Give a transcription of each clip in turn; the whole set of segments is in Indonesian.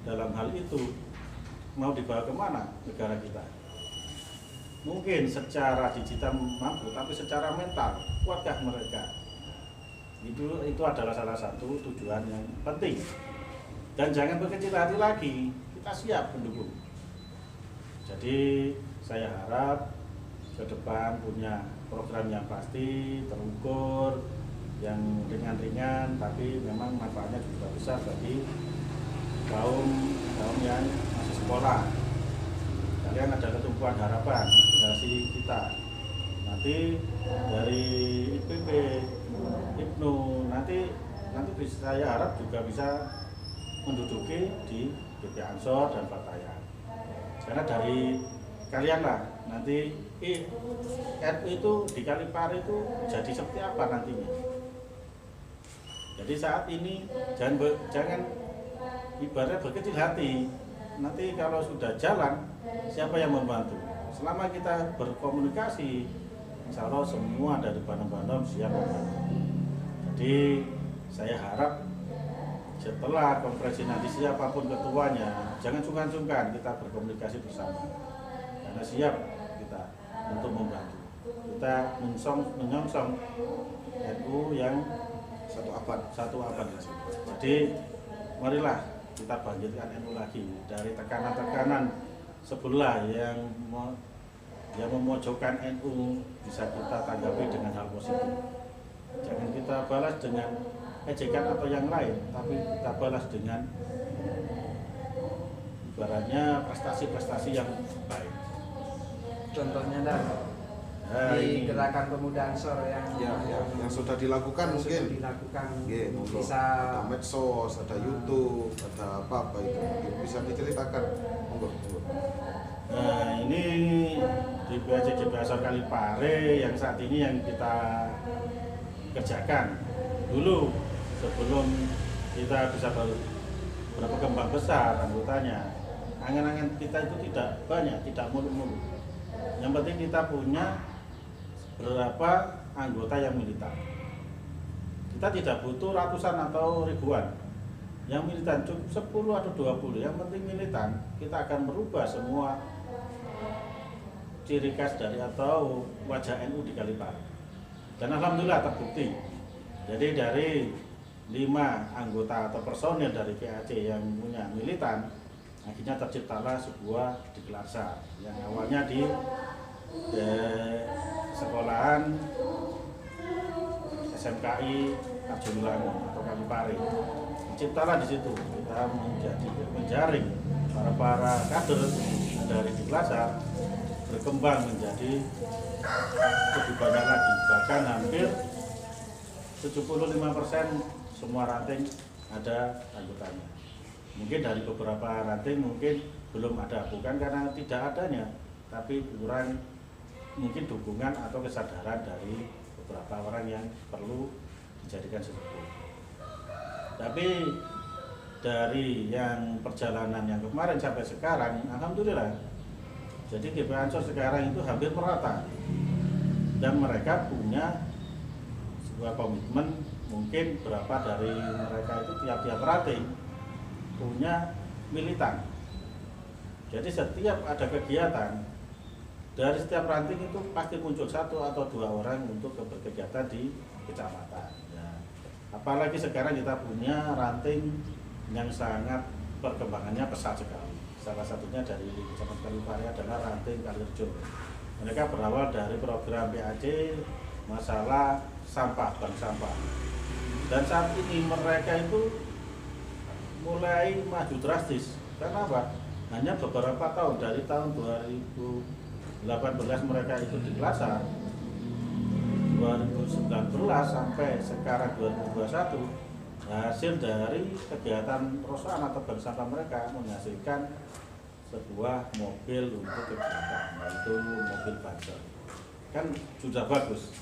dalam hal itu mau dibawa kemana negara kita? Mungkin secara digital mampu, tapi secara mental kuatkah mereka? Itu adalah salah satu tujuan yang penting. Dan jangan berkecil hati lagi, kita siap mendukung. Jadi saya harap ke depan punya program yang pasti, terukur, yang ringan-ringan, tapi memang manfaatnya juga besar bagi kaum yang masih sekolah. Kalian adalah tumpuan harapan generasi kita. Nanti dari IPB, IPNU, nanti saya harap juga bisa menduduki di BP Ansor dan Fatayat. Karena dari kalian lah nanti NU itu di Kalipari itu jadi seperti apa nantinya. Jadi saat ini jangan ibaratnya berkecil hati. Nanti kalau sudah jalan, siapa yang membantu? Selama kita berkomunikasi, insya Allah semua dari Bandung siap membantu. Jadi saya harap setelah konferensi nanti siapapun ketuanya, jangan sungkan-sungkan kita berkomunikasi bersama. Karena siap kita untuk membantu. Kita menyongsong NU yang satu abad. Jadi marilah kita bangkitkan NU lagi dari tekanan-tekanan sebelah yang memojokkan NU, bisa kita tanggapi dengan hal positif. Jangan kita balas dengan ejekan atau yang lain, tapi kita balas dengan ibaratnya prestasi-prestasi yang baik. Contohnya di gerakan pemuda Ansor yang sudah dilakukan, mungkin dilakukan bisa ada medsos, ada YouTube, ada apa itu mungkin bisa diceritakan. Nah, ini di GP Ansor Kalipare yang saat ini yang kita kerjakan dulu sebelum kita bisa berkembang besar anggotanya. Angan-angan kita itu tidak banyak, tidak muluk-muluk. Yang penting kita punya berapa anggota yang militan. Kita tidak butuh ratusan atau ribuan. Yang militan cukup 10 atau 20. Yang penting militan, kita akan merubah semua ciri khas dari atau wajah NU di Kalipari. Dan alhamdulillah terbukti. Jadi dari 5 anggota atau personil dari PAC yang punya militan, akhirnya terciptalah sebuah deklarasi yang awalnya di sekolahan SMKI Arjululangu atau Kalipari. Ciptalah di situ kita menjaring para kader dari deklarasi berkembang menjadi lebih banyak lagi, bahkan hampir 75% semua ranting ada anggotanya. Mungkin dari beberapa ranting mungkin belum ada, bukan karena tidak adanya, tapi kurang mungkin dukungan atau kesadaran dari beberapa orang yang perlu dijadikan sesepuh. Tapi dari yang perjalanan yang kemarin sampai sekarang, alhamdulillah. Jadi GP Ansor sekarang itu hampir merata. Dan mereka punya sebuah komitmen, mungkin berapa dari mereka itu tiap-tiap ranting punya militan. Jadi setiap ada kegiatan, dari setiap ranting itu pasti muncul 1 atau 2 orang untuk berkegiatan di kecamatan. Ya. Apalagi sekarang kita punya ranting yang sangat perkembangannya pesat sekali. Salah satunya dari Kecamatan Kalipari adalah ranting Kalirejo. Mereka berawal dari program PAC masalah sampah, bank sampah. Dan saat ini mereka itu mulai maju drastis. Karena apa? Hanya beberapa tahun, dari tahun 2018 mereka itu di Kelasar, 2019 sampai sekarang 2021, hasil dari kegiatan perusahaan atau bank sampah mereka menghasilkan sebuah mobil untuk kegiatan, yaitu mobil banser. Kan sudah bagus.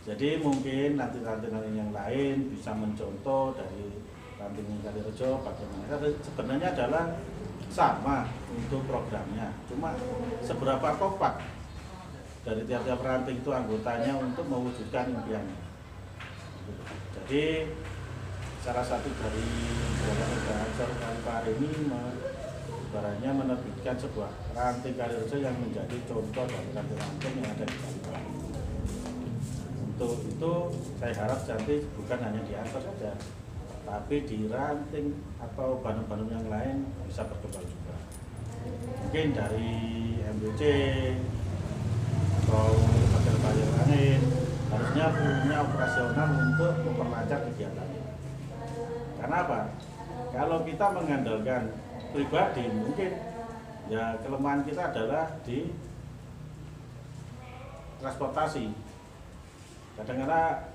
Jadi mungkin nanti ranting-ranting yang lain bisa mencontoh dari ranting Kalirejo bagaimana. Sebenarnya adalah sama untuk programnya, cuma seberapa kompak dari tiap-tiap ranting itu anggotanya untuk mewujudkan impiannya. Jadi salah satu dari Gerakan Muda Ansor Kalipare ini ibaratnya menerbitkan sebuah ranting Kalirejo yang menjadi contoh dari ranting-ranting yang ada di Kalipare. Untuk itu saya harap nanti bukan hanya di Ansor saja, tapi di ranting atau Bandung-Bandung yang lain bisa berkembang juga. Mungkin dari MBC atau lembaga lain harusnya punya operasional untuk memperlancar kegiatannya. Karena apa? Kalau kita mengandalkan pribadi, mungkin ya kelemahan kita adalah di transportasi. Kadang-kadang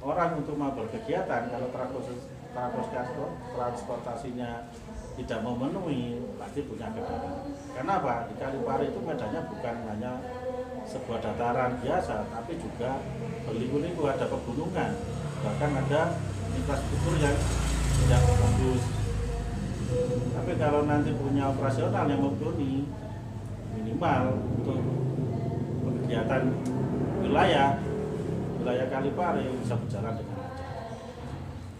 orang untuk mau berkegiatan kalau transportasinya tidak memenuhi, pasti punya kendala. Karena apa? Di Kalipare itu medannya bukan hanya sebuah dataran biasa, tapi juga berliku-liku, ada pegunungan, bahkan ada infrastruktur yang tidak bagus. Tapi kalau nanti punya operasional yang mumpuni, minimal untuk kegiatan wilayah Kalipare bisa berjalan dengan lancar.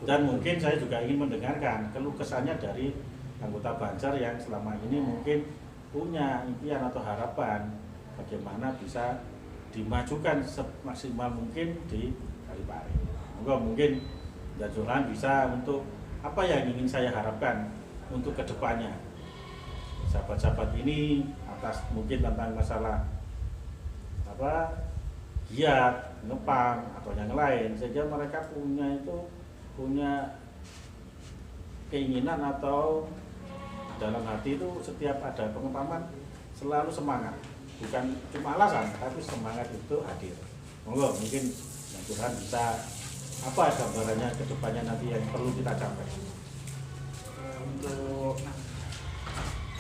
Dan mungkin saya juga ingin mendengarkan keluh kesahnya dari anggota Banjar yang selama ini mungkin punya impian atau harapan bagaimana bisa dimajukan semaksimal mungkin di Kalipare. Mungkin Dan Zulhan bisa untuk apa yang ingin saya harapkan untuk kedepannya. Sahabat-sahabat ini atas mungkin tentang masalah giat, ngepang atau yang lain, sehingga mereka punya keinginan atau dalam hati itu setiap ada pengepaman selalu semangat, bukan cuma alasan tapi semangat itu hadir. Mungkin yang Tuhan bisa apa gambarannya ke depannya nanti yang perlu kita capai untuk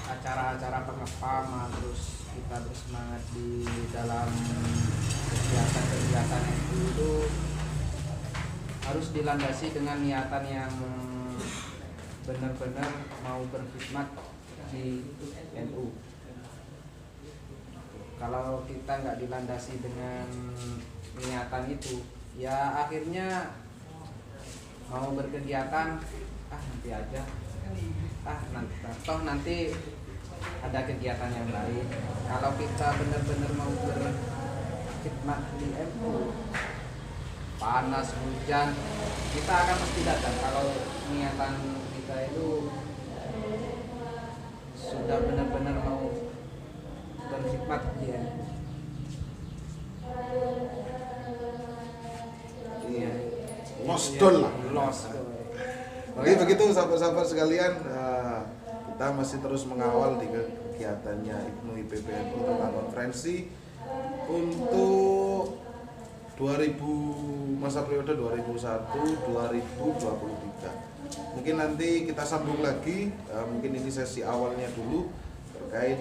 acara-acara pengepaman, terus kita bersemangat di dalam kegiatan-kegiatan itu harus dilandasi dengan niatan yang benar-benar mau berkhidmat di NU. Kalau kita nggak dilandasi dengan niatan itu, ya akhirnya mau berkegiatan nanti aja, nanti ada kegiatan yang lain. Kalau kita benar-benar mau berkhidmat di NU, panas hujan kita akan pasti datang. Kalau niatan kita itu sudah benar-benar mau berkhidmat di NU. Iya, losdol lah. Oke, begitu sahabat-sahabat sekalian, kita masih terus mengawal di kegiatannya Ibnu IPPNU tentang konferensi untuk masa periode 2001-2023. Mungkin nanti kita sambung lagi, mungkin ini sesi awalnya dulu terkait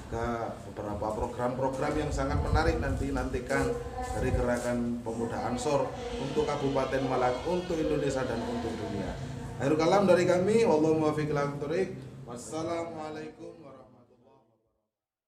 juga beberapa program-program yang sangat menarik nantikan dari Gerakan Pemuda Ansor untuk Kabupaten Malang, untuk Indonesia dan untuk dunia. Akhirul kalam dari kami, wallahu muwaffiq ila aqwamit thoriq. Wassalamualaikum.